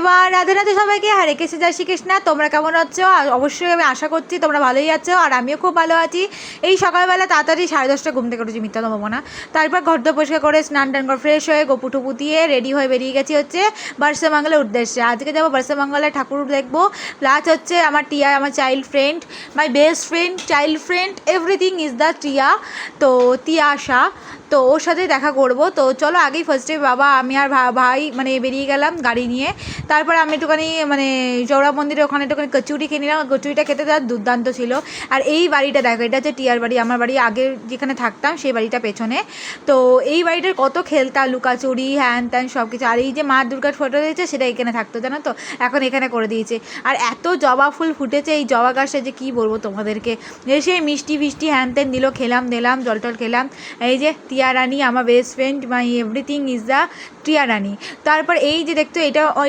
Everyone, Radhe Radhe সবাইকে। হরে কৃষ্ণ, জয় শ্রীকৃষ্ণ। তোমরা কেমন আছো? অবশ্যই আমি আশা করছি তোমরা ভালোই আছো, আর আমিও খুব ভালো আছি। এই সকালবেলা তাড়াতাড়ি 10:30 ঘুম থেকে উঠেছি, মিথ্যা তো বলবো না। তারপর ঘর তো পরিষ্কার করে স্নান টান করে ফ্রেশ হয়ে গোপু টুপু দিয়ে রেডি হয়ে বেরিয়ে গেছি হচ্ছে বর্ষামঙ্গলের উদ্দেশ্যে। আজকে যাবো বর্ষামঙ্গলের ঠাকুর দেখবো, প্লাস হচ্ছে আমার টিয়া, আমার child friend, my best friend, child friend, everything is the টিয়া। তো তিয়াশা, তো ওর সাথে দেখা করব। তো চলো আগেই ফার্স্টে বাবা, আমি আর ভাই মানে বেরিয়ে গেলাম গাড়ি নিয়ে। তারপর আমি একটুখানি মানে চৌড়া মন্দিরে ওখানে একটুখানি কচুরি কিনে নিলাম। কচুরিটা খেতে তার দুর্দান্ত ছিল। আর এই বাড়িটা দেখো, এটা হচ্ছে টিয়ার বাড়ি, আমার বাড়ি আগে যেখানে থাকতাম সেই বাড়িটা পেছনে। তো এই বাড়িটার কত খেলতাম, লুকাচুরি হ্যান ত্যান সব কিছু। আর এই যে মা দুর্গার ফটো দিয়েছে সেটা এখানে থাকতো, জানো তো, এখন এখানে করে দিয়েছে। আর এত জবা ফুল ফুটেছে এই জবা গাছে, যে কী বলবো তোমাদেরকে। এসে মিষ্টি ফিষ্টি হ্যান ত্যান দিল, খেলাম দিলাম, জল টল খেলাম। এই যে টিয়া রানী, আমার best friend, my everything is the টিয়া রানী। তারপর এই যে দেখতো,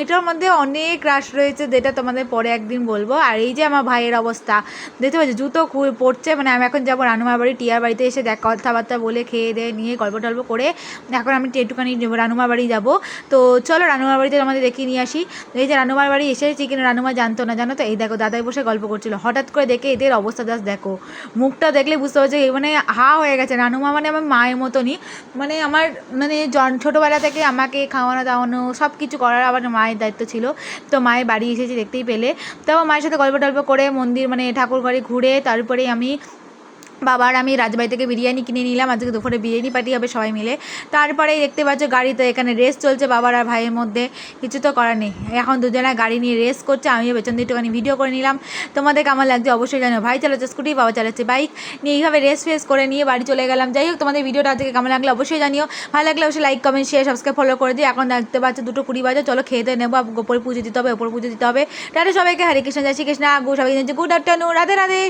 এটার মধ্যে অনেক রাশ রয়েছে, যেটা তোমাদের পরে একদিন বলবো। আর এই যে আমার ভাইয়ের অবস্থা দেখতে পাচ্ছি, জুতো পড়ছে। মানে আমি এখন যাবো রানুমার বাড়ি, টিয়ার বাড়িতে এসে কথাবার্তা বলে খেয়ে দিয়ে নিয়ে গল্প টল্প করে এখন আমি একটুখানি রানুমার বাড়ি যাবো। তো চলো রানুমার বাড়িতে আমাদের দেখিয়ে নিয়ে আসি। এই যে রানুমার বাড়ি এসেছি, কিন্তু রানুমা জানতো না, জানো তো। এই দেখো দাদাই বসে গল্প করছিল, হঠাৎ করে দেখে এদের অবস্থা জাস্ট দেখো, মুখটা দেখলে বুঝতে পারছো মানে হা হয়ে গেছে। রানুমা মানে আমার মায়ের মতনই, মানে আমার মানে ছোটোবেলা থেকে আমাকে খাওয়ানো দাওয়ানো সব কিছু করার আবার মায়ের দায়িত্ব ছিল। তো মায়ের বাড়ি এসেছি দেখতেই পেলে। তো মায়ের সাথে গল্প টল্প করে মন্দির মানে ঠাকুর ঘরে ঘুরে তারপরে আমি বাবার আমি রাজবাড়ি থেকে বিরিয়ানি কিনে নিলাম। আজকে দুপুরে বিরিয়ানি পার্টি হবে সবাই মিলে। তারপরে দেখতে পাচ্ছ গাড়িতে এখানে রেস চলছে বাবার আর ভাইয়ের মধ্যে, কিছু তো করার নেই। এখন দুজনে গাড়ি নিয়ে রেস করছে, আমিও পেছন দিয়ে একটুখানি ভিডিও করে নিলাম। তোমাদের কেমন লাগছে অবশ্যই জানো। ভাই চালাচ্ছে স্কুটি, বাবা চালাচ্ছে বাইক নিয়ে, এইভাবে রেস ফেস করে নিয়ে বাড়ি চলে গেলাম। যাই হোক, তোমাদের ভিডিওটা আজকে কেমন লাগলো অবশ্যই জানিও। ভালো লাগলে অবশ্যই like comment share subscribe follow করে দিই। এখন দেখতে পাচ্ছ 2:20 বাজে, চলো খেতে নেবো, গোপরে পুজো দিতে হবে, ওপর পুজো দিতে হবে। তাহলে সবাইকে হরে কৃষ্ণ, জয় শ্রীকৃষ্ণ, সবাই গুড আফটারনুন, রাধে রাধে।